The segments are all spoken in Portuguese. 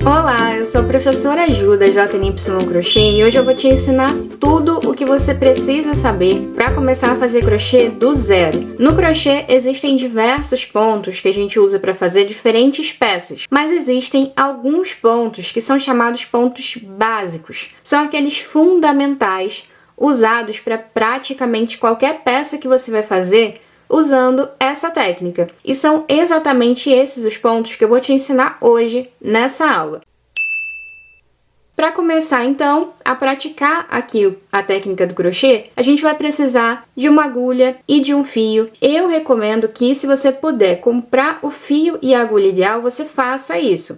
Olá, eu sou a professora Ju da JNY Crochê e hoje eu vou te ensinar tudo o que você precisa saber para começar a fazer crochê do zero. No crochê existem diversos pontos que a gente usa para fazer diferentes peças, mas existem alguns pontos que são chamados pontos básicos. São aqueles fundamentais usados para praticamente qualquer peça que você vai fazer usando essa técnica. E são exatamente esses os pontos que eu vou te ensinar hoje nessa aula. Para começar, então, a praticar aqui a técnica do crochê, a gente vai precisar de uma agulha e de um fio. Eu recomendo que, se você puder comprar o fio e a agulha ideal, você faça isso.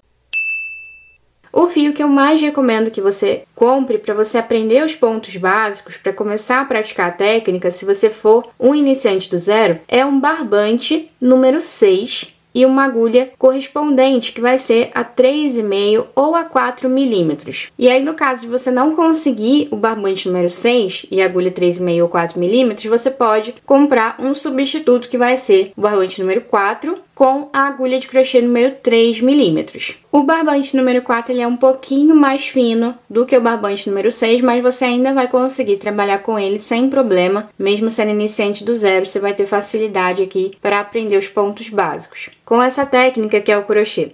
O fio que eu mais recomendo que você compre para você aprender os pontos básicos, para começar a praticar a técnica, se você for um iniciante do zero, é um barbante número 6 e uma agulha correspondente, que vai ser a 3,5 ou a 4 milímetros. E aí, no caso de você não conseguir o barbante número 6 e a agulha 3,5 ou 4 milímetros, você pode comprar um substituto, que vai ser o barbante número 4 com a agulha de crochê número 3 milímetros. O barbante número 4 ele é um pouquinho mais fino do que o barbante número 6, mas você ainda vai conseguir trabalhar com ele sem problema. Mesmo sendo iniciante do zero, você vai ter facilidade aqui para aprender os pontos básicos com essa técnica que é o crochê.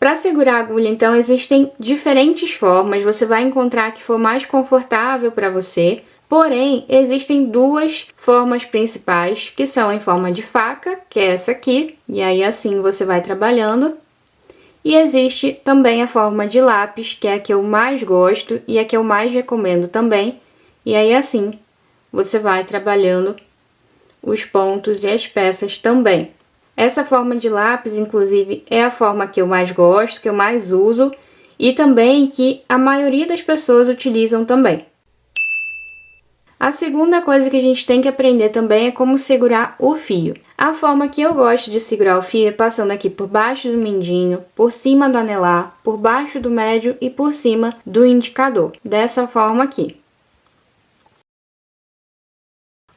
Para segurar a agulha, então, existem diferentes formas. Você vai encontrar a que for mais confortável para você. Porém, existem duas formas principais, que são em forma de faca, que é essa aqui, e aí assim você vai trabalhando. E existe também a forma de lápis, que é a que eu mais gosto e a que eu mais recomendo também. E aí assim você vai trabalhando os pontos e as peças também. Essa forma de lápis, inclusive, é a forma que eu mais gosto, que eu mais uso e também que a maioria das pessoas utilizam também. A segunda coisa que a gente tem que aprender também é como segurar o fio. A forma que eu gosto de segurar o fio é passando aqui por baixo do mindinho, por cima do anelar, por baixo do médio e por cima do indicador. Dessa forma aqui.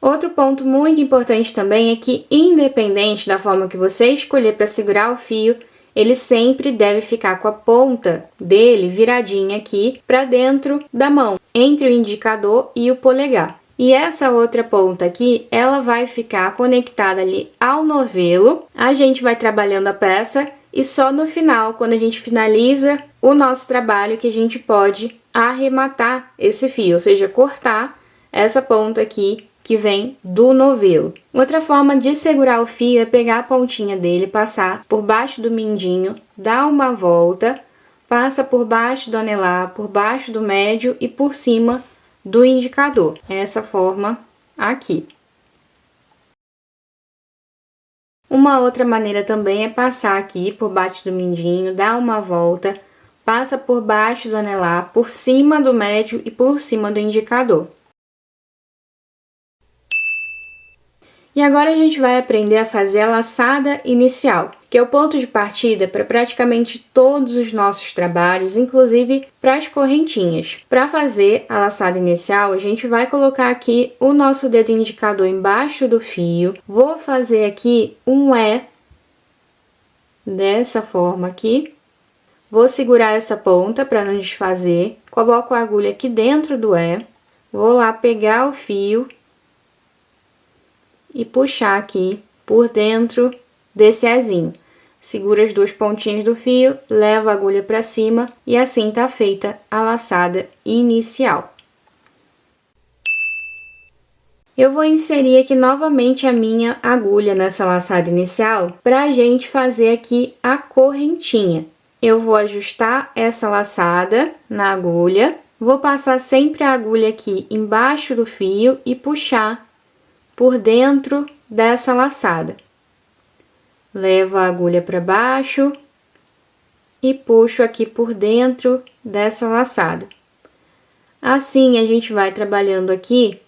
Outro ponto muito importante também é que, independente da forma que você escolher para segurar o fio, ele sempre deve ficar com a ponta dele viradinha aqui para dentro da mão, entre o indicador e o polegar. E essa outra ponta aqui, ela vai ficar conectada ali ao novelo. A gente vai trabalhando a peça e só no final, quando a gente finaliza o nosso trabalho, que a gente pode arrematar esse fio, ou seja, cortar essa ponta aqui que vem do novelo. Outra forma de segurar o fio é pegar a pontinha dele, passar por baixo do mindinho, dar uma volta, passa por baixo do anelar, por baixo do médio e por cima do indicador. Essa forma aqui. Uma outra maneira também é passar aqui por baixo do mindinho, dar uma volta, passa por baixo do anelar, por cima do médio e por cima do indicador. E agora a gente vai aprender a fazer a laçada inicial, que é o ponto de partida para praticamente todos os nossos trabalhos, inclusive para as correntinhas. Para fazer a laçada inicial, a gente vai colocar aqui o nosso dedo indicador embaixo do fio. Vou fazer aqui um E, dessa forma aqui. Vou segurar essa ponta para não desfazer. Coloco a agulha aqui dentro do E. Vou lá pegar o fio e puxar aqui por dentro desse Ezinho. Segura as duas pontinhas do fio, leva a agulha para cima e assim tá feita a laçada inicial. Eu vou inserir aqui novamente a minha agulha nessa laçada inicial para a gente fazer aqui a correntinha. Eu vou ajustar essa laçada na agulha, vou passar sempre a agulha aqui embaixo do fio e puxar por dentro dessa laçada. Levo a agulha para baixo e puxo aqui por dentro dessa laçada. Assim, a gente vai trabalhando aqui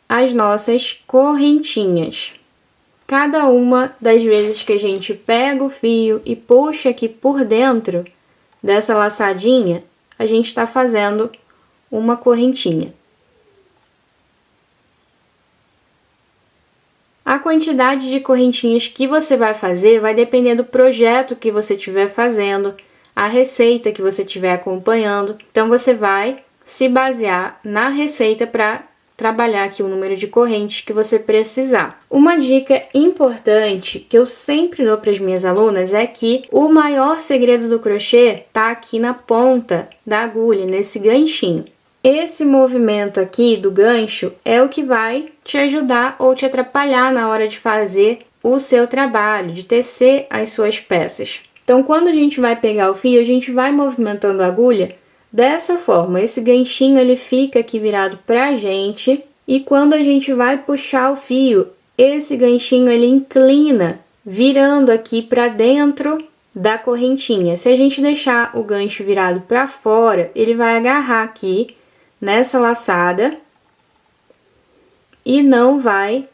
as nossas correntinhas. Cada uma das vezes que a gente pega o fio e puxa aqui por dentro dessa laçadinha, a gente está fazendo uma correntinha. A quantidade de correntinhas que você vai fazer vai depender do projeto que você estiver fazendo, a receita que você estiver acompanhando. Então você vai se basear na receita para trabalhar aqui o número de correntes que você precisar. Uma dica importante que eu sempre dou para as minhas alunas é que o maior segredo do crochê está aqui na ponta da agulha, nesse ganchinho. Esse movimento aqui do gancho é o que vai te ajudar ou te atrapalhar na hora de fazer o seu trabalho, de tecer as suas peças. Então, quando a gente vai pegar o fio, a gente vai movimentando a agulha dessa forma. Esse ganchinho ele fica aqui virado pra gente e quando a gente vai puxar o fio, esse ganchinho ele inclina, virando aqui para dentro da correntinha. Se a gente deixar o gancho virado para fora, ele vai agarrar aqui nessa laçada e não vai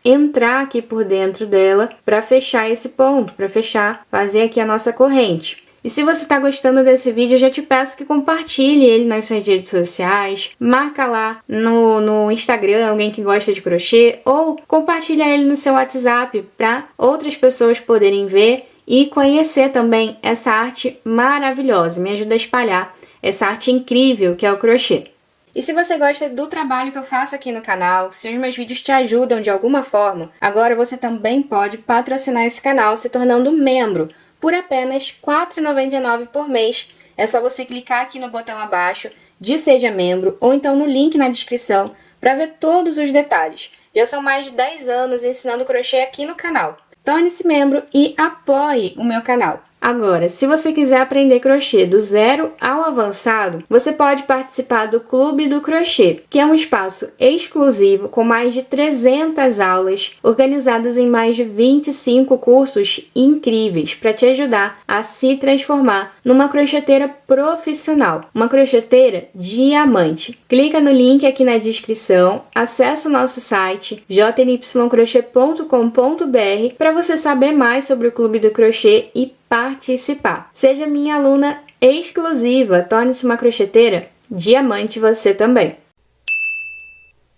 entrar aqui por dentro dela para fechar esse ponto, para fechar, fazer aqui a nossa corrente. E se você está gostando desse vídeo, eu já te peço que compartilhe ele nas suas redes sociais, marca lá no Instagram alguém que gosta de crochê ou compartilha ele no seu WhatsApp para outras pessoas poderem ver e conhecer também essa arte maravilhosa. Me ajuda a espalhar essa arte incrível que é o crochê. E se você gosta do trabalho que eu faço aqui no canal, se os meus vídeos te ajudam de alguma forma, agora você também pode patrocinar esse canal se tornando membro por apenas R$ 4,99 por mês. É só você clicar aqui no botão abaixo de Seja Membro ou então no link na descrição para ver todos os detalhes. Já são mais de 10 anos ensinando crochê aqui no canal. Torne-se membro e apoie o meu canal. Agora, se você quiser aprender crochê do zero ao avançado, você pode participar do Clube do Crochê, que é um espaço exclusivo com mais de 300 aulas, organizadas em mais de 25 cursos incríveis para te ajudar a se transformar numa crocheteira profissional, uma crocheteira diamante. Clica no link aqui na descrição, acessa o nosso site jnycrochê.com.br para você saber mais sobre o Clube do Crochê e participar. Seja minha aluna exclusiva, torne-se uma crocheteira diamante você também.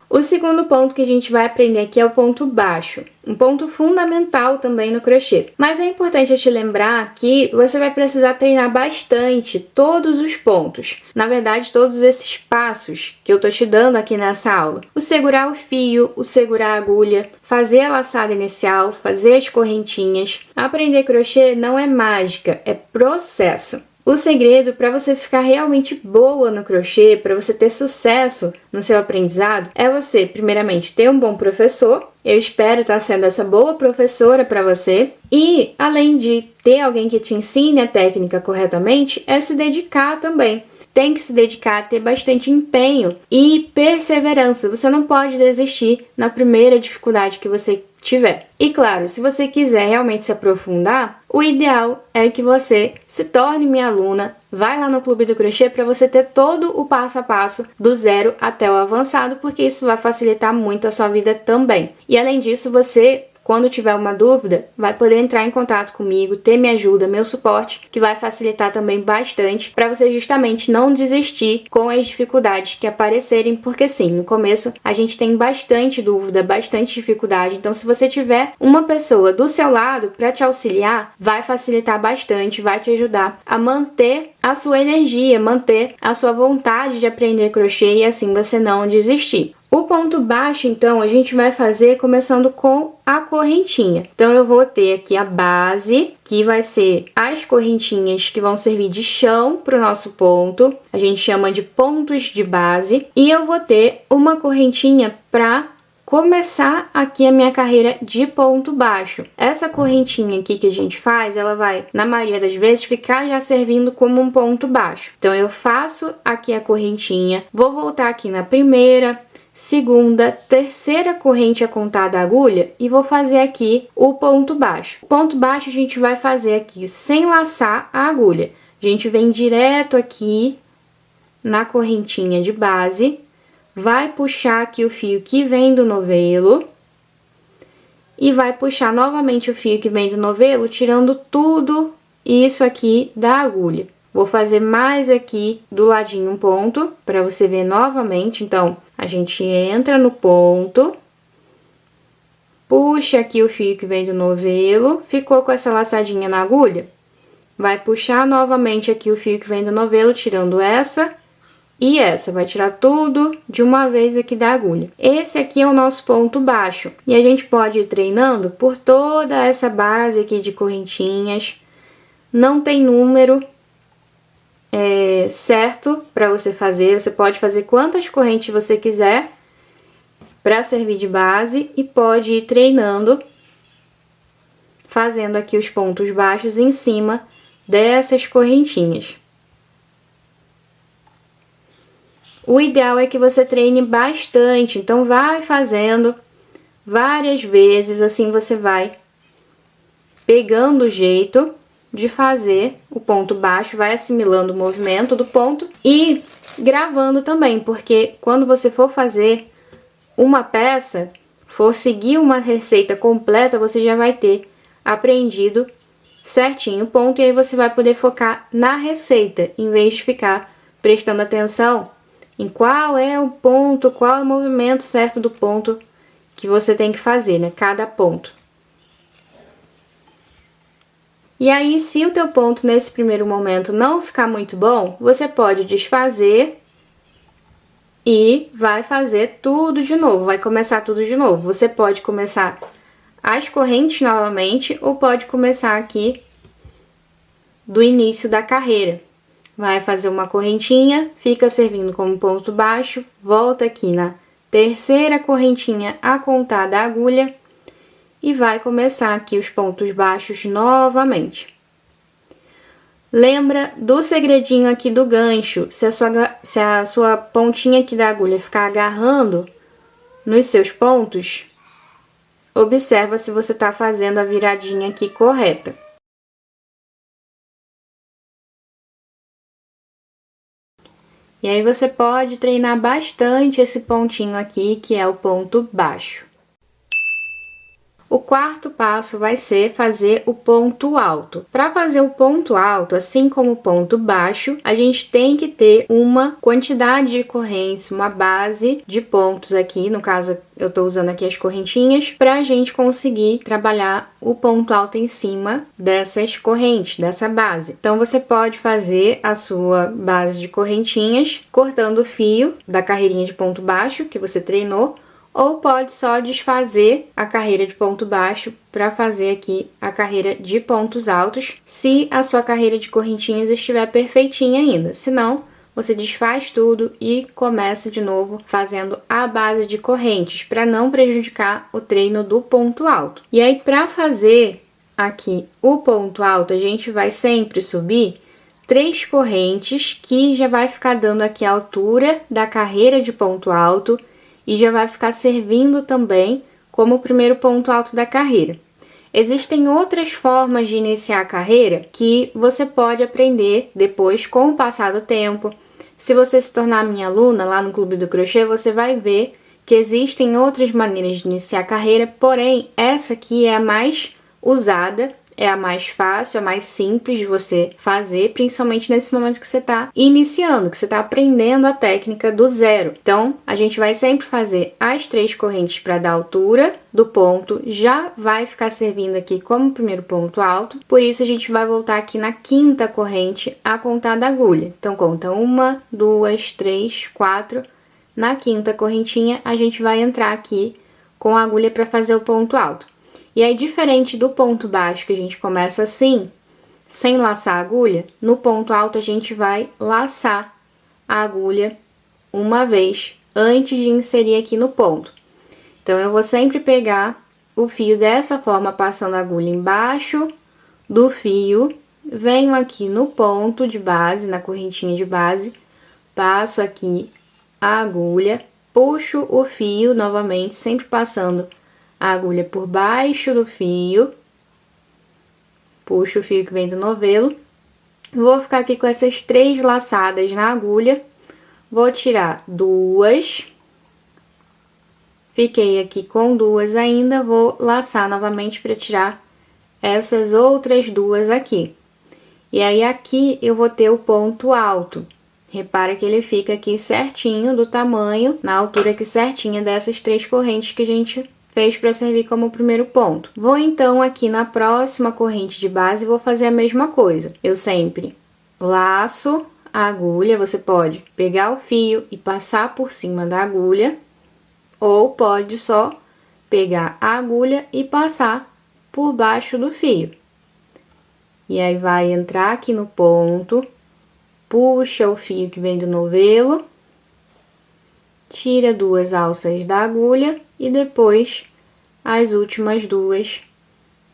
O segundo ponto que a gente vai aprender aqui é o ponto baixo, um ponto fundamental também no crochê. Mas é importante eu te lembrar que você vai precisar treinar bastante todos os pontos. Na verdade, todos esses passos que eu tô te dando aqui nessa aula. O segurar o fio, o segurar a agulha, fazer a laçada inicial, fazer as correntinhas. Aprender crochê não é mágica, é processo. O segredo para você ficar realmente boa no crochê, para você ter sucesso no seu aprendizado, é você, primeiramente, ter um bom professor. Eu espero estar sendo essa boa professora para você. E, além de ter alguém que te ensine a técnica corretamente, é se dedicar também. Tem que se dedicar, ter bastante empenho e perseverança. Você não pode desistir na primeira dificuldade que você tiver. E claro, se você quiser realmente se aprofundar, o ideal é que você se torne minha aluna, vai lá no Clube do Crochê para você ter todo o passo a passo do zero até o avançado, porque isso vai facilitar muito a sua vida também. E além disso, você, quando tiver uma dúvida, vai poder entrar em contato comigo, ter minha ajuda, meu suporte, que vai facilitar também bastante para você justamente não desistir com as dificuldades que aparecerem, porque sim, no começo a gente tem bastante dúvida, bastante dificuldade, então se você tiver uma pessoa do seu lado para te auxiliar, vai facilitar bastante, vai te ajudar a manter a sua energia, manter a sua vontade de aprender crochê e assim você não desistir. O ponto baixo, então, a gente vai fazer começando com a correntinha. Então, eu vou ter aqui a base, que vai ser as correntinhas que vão servir de chão para o nosso ponto. A gente chama de pontos de base. E eu vou ter uma correntinha para começar aqui a minha carreira de ponto baixo. Essa correntinha aqui que a gente faz, ela vai, na maioria das vezes, ficar já servindo como um ponto baixo. Então, eu faço aqui a correntinha, vou voltar aqui na primeira, segunda, terceira corrente a contar da agulha e vou fazer aqui o ponto baixo. O ponto baixo a gente vai fazer aqui sem laçar a agulha. A gente vem direto aqui na correntinha de base, vai puxar aqui o fio que vem do novelo e vai puxar novamente o fio que vem do novelo, tirando tudo isso aqui da agulha. Vou fazer mais aqui do ladinho um ponto, para você ver novamente. Então, a gente entra no ponto, puxa aqui o fio que vem do novelo, ficou com essa laçadinha na agulha. vai puxar novamente aqui o fio que vem do novelo, tirando essa e essa. Vai tirar tudo de uma vez aqui da agulha. Esse aqui é o nosso ponto baixo. E a gente pode ir treinando por toda essa base aqui de correntinhas. Não tem número certo para você fazer. Você pode fazer quantas correntes você quiser para servir de base e pode ir treinando, fazendo aqui os pontos baixos em cima dessas correntinhas. O ideal é que você treine bastante, então vai fazendo várias vezes, assim você vai pegando o jeito de fazer o ponto baixo, vai assimilando o movimento do ponto e gravando também, porque quando você for fazer uma peça, for seguir uma receita completa, você já vai ter aprendido certinho o ponto e aí você vai poder focar na receita, em vez de ficar prestando atenção em qual é o ponto, qual é o movimento certo do ponto que você tem que fazer, né? Cada ponto. E aí, se o teu ponto nesse primeiro momento não ficar muito bom, você pode desfazer e vai fazer tudo de novo, vai começar tudo de novo. Você pode começar as correntes novamente ou pode começar aqui do início da carreira. Vai fazer uma correntinha, fica servindo como ponto baixo, volta aqui na terceira correntinha a contar da agulha e vai começar aqui os pontos baixos novamente. Lembra do segredinho aqui do gancho, se a sua pontinha aqui da agulha ficar agarrando nos seus pontos, observa se você está fazendo a viradinha aqui correta. E aí você pode treinar bastante esse pontinho aqui, que é o ponto baixo. O quarto passo vai ser fazer o ponto alto. Para fazer o ponto alto, assim como o ponto baixo, a gente tem que ter uma quantidade de correntes, uma base de pontos aqui, no caso eu estou usando aqui as correntinhas, para a gente conseguir trabalhar o ponto alto em cima dessas correntes, dessa base. Então você pode fazer a sua base de correntinhas cortando o fio da carreirinha de ponto baixo que você treinou, ou pode só desfazer a carreira de ponto baixo para fazer aqui a carreira de pontos altos, se a sua carreira de correntinhas estiver perfeitinha ainda. Se não, você desfaz tudo e começa de novo fazendo a base de correntes, para não prejudicar o treino do ponto alto. E aí, para fazer aqui o ponto alto, a gente vai sempre subir 3 correntes, que já vai ficar dando aqui a altura da carreira de ponto alto, e já vai ficar servindo também como o primeiro ponto alto da carreira. Existem outras formas de iniciar a carreira que você pode aprender depois com o passar do tempo. Se você se tornar minha aluna lá no Clube do Crochê, você vai ver que existem outras maneiras de iniciar a carreira, porém essa aqui é a mais usada, é a mais fácil, a mais simples de você fazer, principalmente nesse momento que você está iniciando, que você está aprendendo a técnica do zero. Então, a gente vai sempre fazer as 3 correntes para dar altura do ponto, já vai ficar servindo aqui como primeiro ponto alto, por isso a gente vai voltar aqui na 5ª corrente a contar da agulha. Então, conta 1, 2, 3, 4, na 5ª correntinha a gente vai entrar aqui com a agulha para fazer o ponto alto. E aí, diferente do ponto baixo, que a gente começa assim, sem laçar a agulha, no ponto alto a gente vai laçar a agulha uma vez antes de inserir aqui no ponto. Então, eu vou sempre pegar o fio dessa forma, passando a agulha embaixo do fio, venho aqui no ponto de base, na correntinha de base, passo aqui a agulha, puxo o fio novamente, sempre passando a agulha por baixo do fio, puxo o fio que vem do novelo, vou ficar aqui com essas 3 laçadas na agulha, vou tirar 2, fiquei aqui com 2 ainda, vou laçar novamente para tirar essas outras 2 aqui. E aí aqui eu vou ter o ponto alto. Repara que ele fica aqui certinho do tamanho, na altura aqui certinha dessas 3 correntes que a gente fez para servir como primeiro ponto. Vou então aqui na próxima corrente de base, vou fazer a mesma coisa. Eu sempre laço a agulha, você pode pegar o fio e passar por cima da agulha, ou pode só pegar a agulha e passar por baixo do fio. E aí vai entrar aqui no ponto, puxa o fio que vem do novelo, tira 2 alças da agulha e depois as últimas 2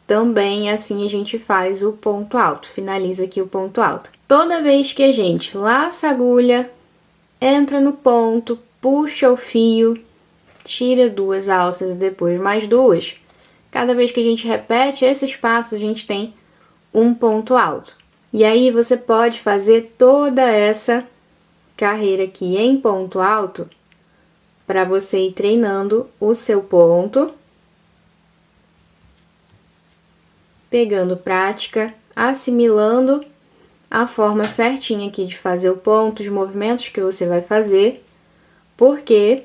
também, assim a gente faz o ponto alto, finaliza aqui o ponto alto. Toda vez que a gente laça a agulha, entra no ponto, puxa o fio, tira 2 alças e depois mais 2. Cada vez que a gente repete esses passos, a gente tem um ponto alto. E aí você pode fazer toda essa carreira aqui em ponto alto para você ir treinando o seu ponto, pegando prática, assimilando a forma certinha aqui de fazer o ponto, os movimentos que você vai fazer, porque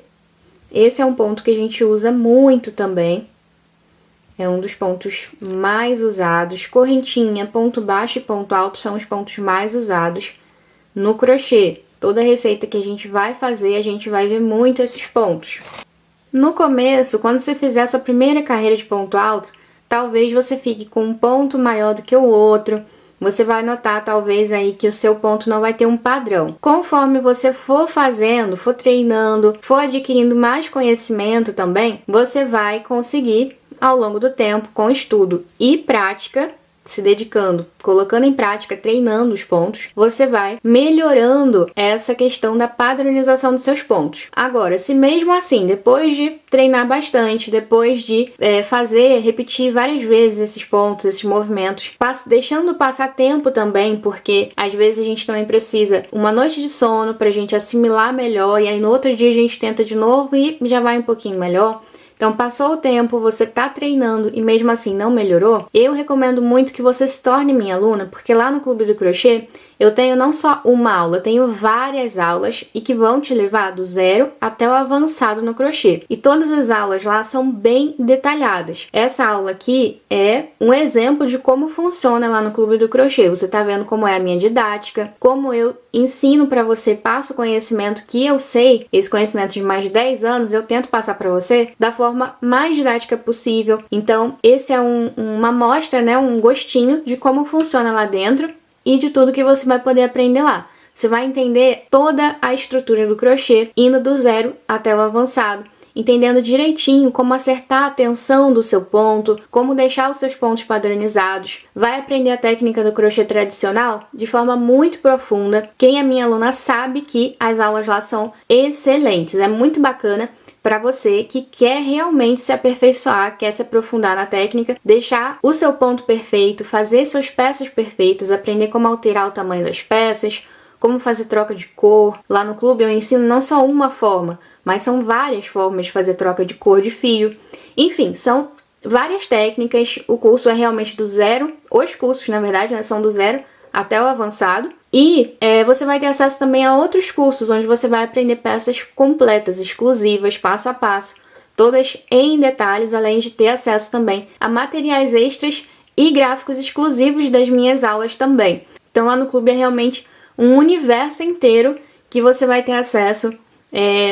esse é um ponto que a gente usa muito também. É um dos pontos mais usados. Correntinha, ponto baixo e ponto alto são os pontos mais usados no crochê. Toda receita que a gente vai fazer, a gente vai ver muito esses pontos. No começo, quando você fizer essa primeira carreira de ponto alto, talvez você fique com um ponto maior do que o outro. Você vai notar, talvez, aí que o seu ponto não vai ter um padrão. Conforme você for fazendo, for treinando, for adquirindo mais conhecimento também, você vai conseguir, ao longo do tempo, com estudo e prática, se dedicando, colocando em prática, treinando os pontos, você vai melhorando essa questão da padronização dos seus pontos. Agora, se mesmo assim, depois de treinar bastante, depois de repetir várias vezes esses pontos, esses movimentos, deixando passar tempo também, porque às vezes a gente também precisa uma noite de sono pra gente assimilar melhor, e aí no outro dia a gente tenta de novo e já vai um pouquinho melhor. Então, passou o tempo, você tá treinando e mesmo assim não melhorou, eu recomendo muito que você se torne minha aluna, porque lá no Clube do Crochê eu tenho não só uma aula, eu tenho várias aulas e que vão te levar do zero até o avançado no crochê. E todas as aulas lá são bem detalhadas. Essa aula aqui é um exemplo de como funciona lá no Clube do Crochê. Você tá vendo como é a minha didática, como eu ensino para você, passo o conhecimento que eu sei, esse conhecimento de mais de 10 anos, eu tento passar para você da forma mais didática possível. Então, esse é uma amostra, né, um gostinho de como funciona lá dentro e de tudo que você vai poder aprender lá. Você vai entender toda a estrutura do crochê, indo do zero até o avançado, entendendo direitinho como acertar a tensão do seu ponto, como deixar os seus pontos padronizados. Vai aprender a técnica do crochê tradicional de forma muito profunda. Quem é minha aluna sabe que as aulas lá são excelentes, é muito bacana para você que quer realmente se aperfeiçoar, quer se aprofundar na técnica, deixar o seu ponto perfeito, fazer suas peças perfeitas, aprender como alterar o tamanho das peças, como fazer troca de cor. Lá no clube eu ensino não só uma forma, mas são várias formas de fazer troca de cor de fio. Enfim, são várias técnicas. O curso é realmente do zero, os cursos, na verdade, né, são do zero até o avançado. E você vai ter acesso também a outros cursos, onde você vai aprender peças completas, exclusivas, passo a passo, todas em detalhes, além de ter acesso também a materiais extras e gráficos exclusivos das minhas aulas também. Então lá no clube é realmente um universo inteiro que você vai ter acesso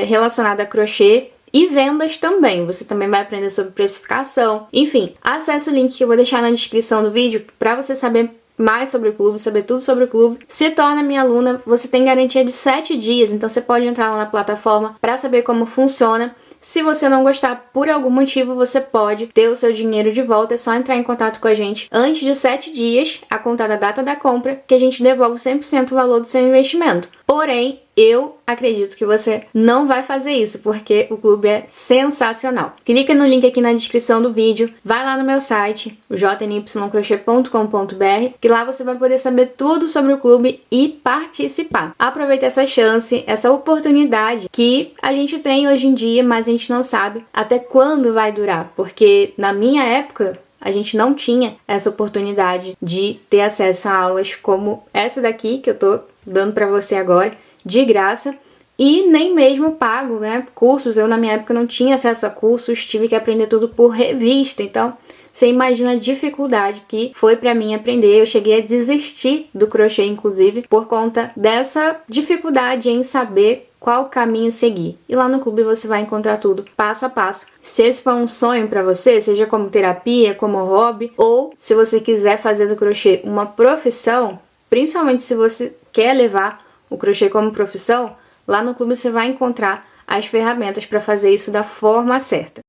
relacionado a crochê e vendas também. Você também vai aprender sobre precificação. Enfim, acesse o link que eu vou deixar na descrição do vídeo para você saber mais sobre o clube, saber tudo sobre o clube. Se torna minha aluna, você tem garantia de 7 dias, então você pode entrar lá na plataforma para saber como funciona. Se você não gostar por algum motivo, você pode ter o seu dinheiro de volta, é só entrar em contato com a gente antes de 7 dias, a contar da data da compra, que a gente devolve 100% o valor do seu investimento. Porém, eu acredito que você não vai fazer isso, porque o clube é sensacional. Clica no link aqui na descrição do vídeo, vai lá no meu site, jnycrochet.com.br, que lá você vai poder saber tudo sobre o clube e participar. Aproveita essa chance, essa oportunidade que a gente tem hoje em dia, mas a gente não sabe até quando vai durar, porque na minha época a gente não tinha essa oportunidade de ter acesso a aulas como essa daqui que eu tô dando pra você agora, de graça, e nem mesmo pago, né? Cursos, eu na minha época não tinha acesso a cursos, tive que aprender tudo por revista, então você imagina a dificuldade que foi pra mim aprender. Eu cheguei a desistir do crochê, inclusive, por conta dessa dificuldade em saber qual caminho seguir. E lá no clube você vai encontrar tudo passo a passo. Se esse for um sonho para você, seja como terapia, como hobby, ou se você quiser fazer do crochê uma profissão, principalmente se você quer levar o crochê como profissão, lá no clube você vai encontrar as ferramentas para fazer isso da forma certa.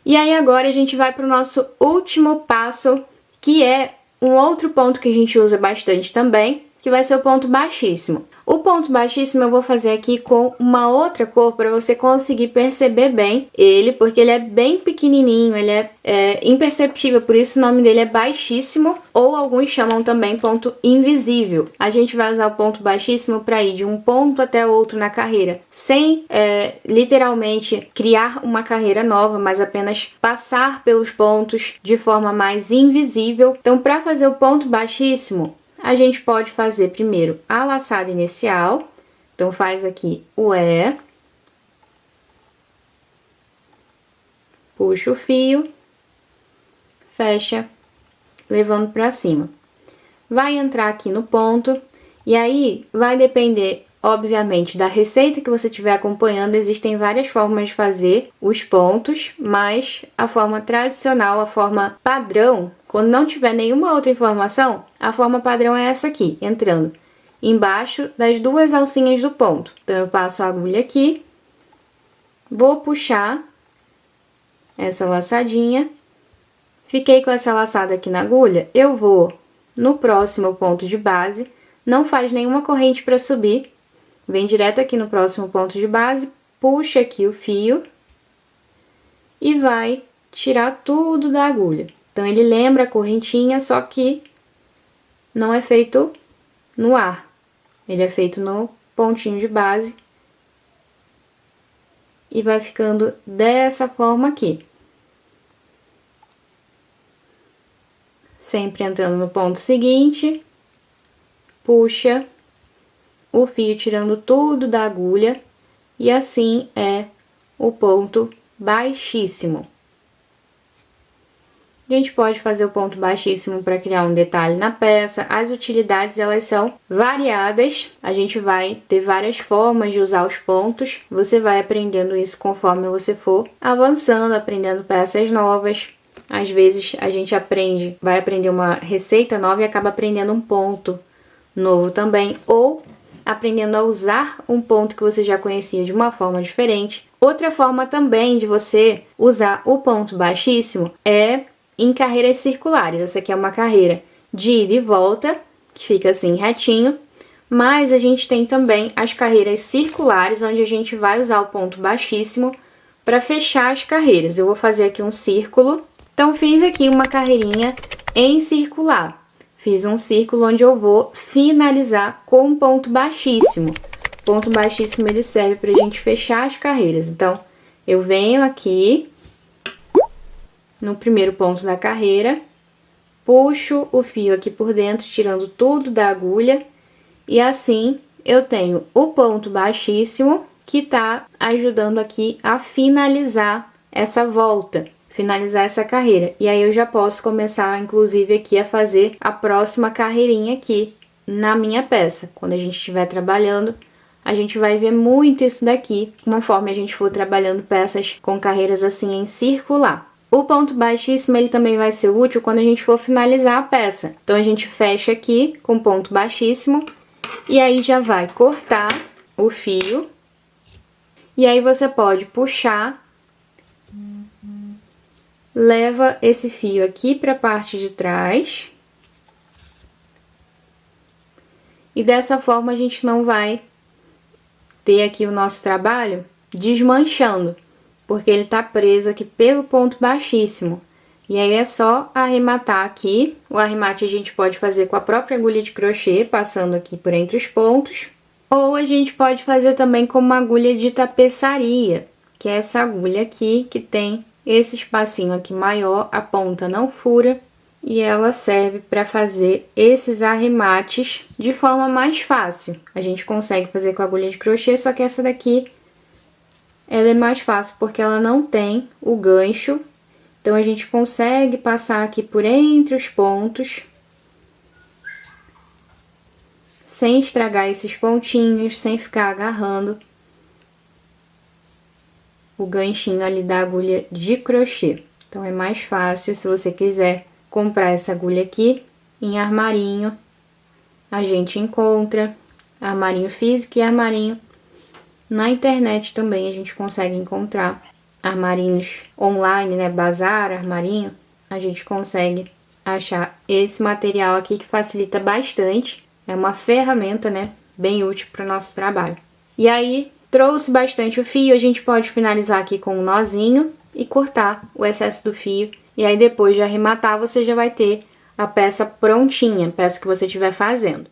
E aí agora a gente vai para o nosso último passo, que é um outro ponto que a gente usa bastante também, que vai ser o ponto baixíssimo. O ponto baixíssimo eu vou fazer aqui com uma outra cor para você conseguir perceber bem ele, porque ele é bem pequenininho, ele é imperceptível, por isso o nome dele é baixíssimo, ou alguns chamam também ponto invisível. A gente vai usar o ponto baixíssimo para ir de um ponto até outro na carreira, sem literalmente criar uma carreira nova, mas apenas passar pelos pontos de forma mais invisível. Então, para fazer o ponto baixíssimo, a gente pode fazer primeiro a laçada inicial, então faz aqui o E, puxa o fio, fecha, levando para cima. Vai entrar aqui no ponto, e aí vai depender, obviamente, da receita que você estiver acompanhando. Existem várias formas de fazer os pontos, mas a forma tradicional, a forma padrão, quando não tiver nenhuma outra informação, a forma padrão é essa aqui, entrando embaixo das duas alcinhas do ponto. Então, eu passo a agulha aqui, vou puxar essa laçadinha, fiquei com essa laçada aqui na agulha, eu vou no próximo ponto de base, não faz nenhuma corrente para subir, vem direto aqui no próximo ponto de base, puxa aqui o fio e vai tirar tudo da agulha. Então, ele lembra a correntinha, só que não é feito no ar. Ele é feito no pontinho de base. E vai ficando dessa forma aqui. Sempre entrando no ponto seguinte. Puxa o fio, tirando tudo da agulha. E assim é o ponto baixíssimo. A gente pode fazer o ponto baixíssimo para criar um detalhe na peça. As utilidades, elas são variadas. A gente vai ter várias formas de usar os pontos. Você vai aprendendo isso conforme você for avançando, aprendendo peças novas. Às vezes a gente vai aprender uma receita nova e acaba aprendendo um ponto novo também. Ou aprendendo a usar um ponto que você já conhecia de uma forma diferente. Outra forma também de você usar o ponto baixíssimo é em carreiras circulares. Essa aqui é uma carreira de ida e volta, que fica assim retinho, mas a gente tem também as carreiras circulares, onde a gente vai usar o ponto baixíssimo para fechar as carreiras. Eu vou fazer aqui um círculo, então fiz aqui uma carreirinha em circular. Fiz um círculo onde eu vou finalizar com um ponto baixíssimo. O ponto baixíssimo ele serve para a gente fechar as carreiras. Então, eu venho aqui no primeiro ponto da carreira, puxo o fio aqui por dentro, tirando tudo da agulha, e assim eu tenho o ponto baixíssimo que tá ajudando aqui a finalizar essa volta, finalizar essa carreira. E aí eu já posso começar, inclusive, aqui a fazer a próxima carreirinha aqui na minha peça. Quando a gente estiver trabalhando, a gente vai ver muito isso daqui, conforme a gente for trabalhando peças com carreiras assim em circular. O ponto baixíssimo, ele também vai ser útil quando a gente for finalizar a peça. Então, a gente fecha aqui com ponto baixíssimo e aí já vai cortar o fio. E aí, você pode puxar, leva esse fio aqui para a parte de trás. E dessa forma, a gente não vai ter aqui o nosso trabalho desmanchando, porque ele tá preso aqui pelo ponto baixíssimo. E aí é só arrematar aqui. O arremate a gente pode fazer com a própria agulha de crochê, passando aqui por entre os pontos. Ou a gente pode fazer também com uma agulha de tapeçaria, que é essa agulha aqui, que tem esse espacinho aqui maior, a ponta não fura. e ela serve para fazer esses arremates de forma mais fácil. A gente consegue fazer com a agulha de crochê, só que essa daqui ela é mais fácil porque ela não tem o gancho. Então a gente consegue passar aqui por entre os pontos, sem estragar esses pontinhos, sem ficar agarrando o ganchinho ali da agulha de crochê. Então é mais fácil. Se você quiser comprar essa agulha aqui em armarinho, a gente encontra armarinho físico e armarinho na internet também. A gente consegue encontrar armarinhos online, né, bazar, armarinho. A gente consegue achar esse material aqui que facilita bastante. É uma ferramenta, né, bem útil para o nosso trabalho. E aí, trouxe bastante o fio, a gente pode finalizar aqui com um nozinho e cortar o excesso do fio. E aí depois de arrematar, você já vai ter a peça prontinha, a peça que você estiver fazendo.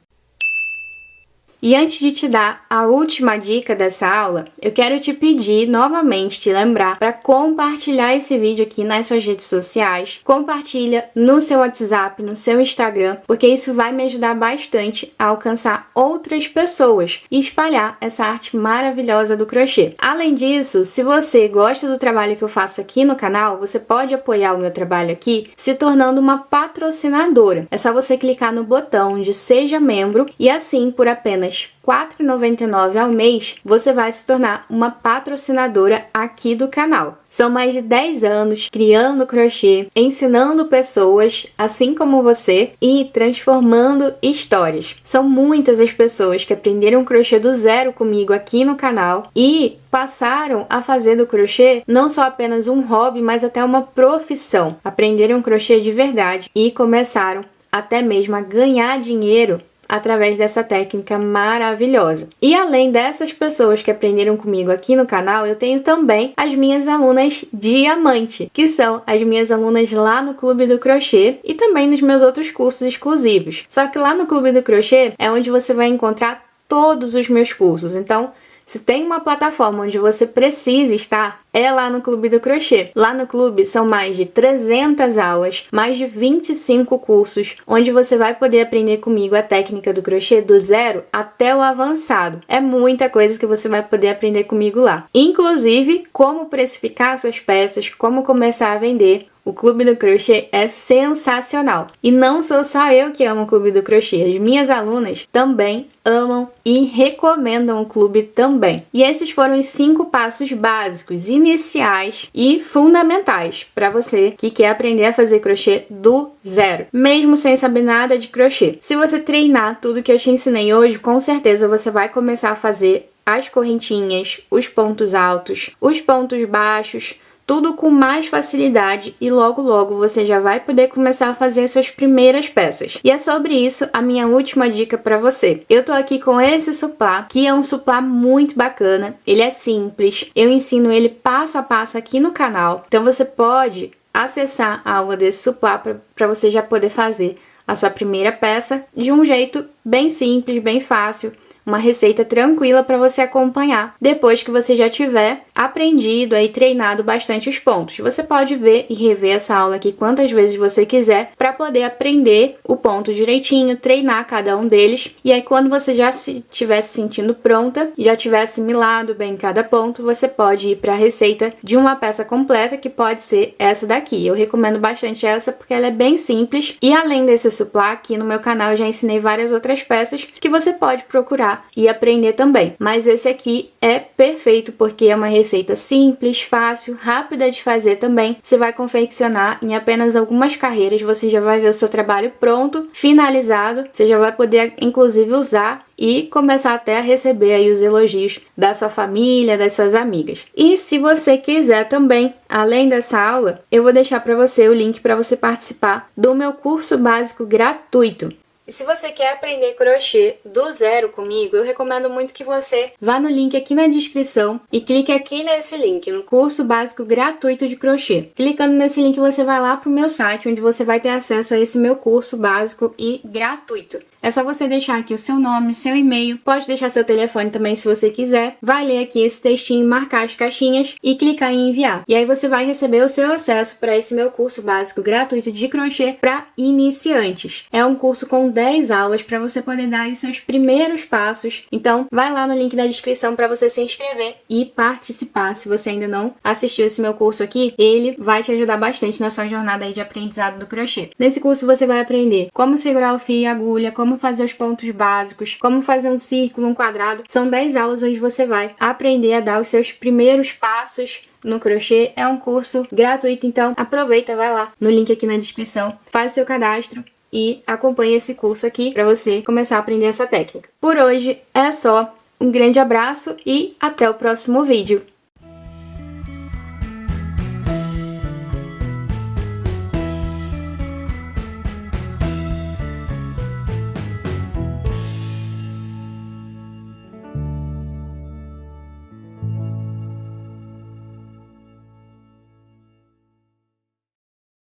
E antes de te dar a última dica dessa aula, eu quero te pedir novamente, te lembrar para compartilhar esse vídeo aqui nas suas redes sociais. Compartilha no seu WhatsApp, no seu Instagram, porque isso vai me ajudar bastante a alcançar outras pessoas e espalhar essa arte maravilhosa do crochê. Além disso, se você gosta do trabalho que eu faço aqui no canal, você pode apoiar o meu trabalho aqui se tornando uma patrocinadora. É só você clicar no botão de Seja Membro e assim, por apenas R$ 4,99 ao mês, você vai se tornar uma patrocinadora aqui do canal. São mais de 10 anos criando crochê, ensinando pessoas, assim como você, e transformando histórias. São muitas as pessoas que aprenderam crochê do zero comigo aqui no canal e passaram a fazer do crochê não só apenas um hobby, mas até uma profissão. Aprenderam crochê de verdade e começaram até mesmo a ganhar dinheiro através dessa técnica maravilhosa. E além dessas pessoas que aprenderam comigo aqui no canal, eu tenho também as minhas alunas diamante, que são as minhas alunas lá no Clube do Crochê e também nos meus outros cursos exclusivos. Só que lá no Clube do Crochê é onde você vai encontrar todos os meus cursos. Então, se tem uma plataforma onde você precisa estar, é lá no Clube do Crochê. Lá no clube são mais de 300 aulas, mais de 25 cursos, onde você vai poder aprender comigo a técnica do crochê do zero até o avançado. É muita coisa que você vai poder aprender comigo lá. Inclusive, como precificar suas peças, como começar a vender. O Clube do Crochê é sensacional. E não sou só eu que amo o Clube do Crochê. As minhas alunas também amam e recomendam o clube também. E esses foram os 5 passos básicos, iniciais e fundamentais para você que quer aprender a fazer crochê do zero, mesmo sem saber nada de crochê. Se você treinar tudo que eu te ensinei hoje, com certeza você vai começar a fazer as correntinhas, os pontos altos, os pontos baixos, tudo com mais facilidade e logo logo você já vai poder começar a fazer suas primeiras peças. E é sobre isso a minha última dica para você. Eu tô aqui com esse suplá, que é um suplá muito bacana, ele é simples, eu ensino ele passo a passo aqui no canal, então você pode acessar a aula desse suplá para você já poder fazer a sua primeira peça de um jeito bem simples, bem fácil, uma receita tranquila para você acompanhar depois que você já tiver aprendido e treinado bastante os pontos. Você pode ver e rever essa aula aqui quantas vezes você quiser para poder aprender o ponto direitinho, treinar cada um deles e aí quando você já estiver se sentindo pronta, já tiver assimilado bem cada ponto, você pode ir para a receita de uma peça completa que pode ser essa daqui. Eu recomendo bastante essa porque ela é bem simples e além desse suplá aqui no meu canal eu já ensinei várias outras peças que você pode procurar e aprender também. Mas esse aqui é perfeito porque é uma receita simples, fácil, rápida de fazer também. Você vai confeccionar em apenas algumas carreiras, você já vai ver o seu trabalho pronto, finalizado, você já vai poder inclusive usar e começar até a receber aí os elogios da sua família, das suas amigas. E se você quiser também, além dessa aula, eu vou deixar para você o link para você participar do meu curso básico gratuito. E se você quer aprender crochê do zero comigo, eu recomendo muito que você vá no link aqui na descrição e clique aqui nesse link, no curso básico gratuito de crochê. Clicando nesse link, você vai lá para o meu site, onde você vai ter acesso a esse meu curso básico e gratuito. É só você deixar aqui o seu nome, seu e-mail, pode deixar seu telefone também se você quiser. Vai ler aqui esse textinho, marcar as caixinhas e clicar em enviar. E aí você vai receber o seu acesso para esse meu curso básico gratuito de crochê para iniciantes. É um curso com 10 aulas para você poder dar os seus primeiros passos. Então, vai lá no link da descrição para você se inscrever e participar. Se você ainda não assistiu esse meu curso aqui, ele vai te ajudar bastante na sua jornada aí de aprendizado do crochê. Nesse curso você vai aprender como segurar o fio e a agulha, como fazer os pontos básicos, como fazer um círculo, um quadrado. São 10 aulas onde você vai aprender a dar os seus primeiros passos no crochê. É um curso gratuito, então aproveita, vai lá no link aqui na descrição, faz seu cadastro e acompanhe esse curso aqui para você começar a aprender essa técnica. Por hoje é só, um grande abraço e até o próximo vídeo.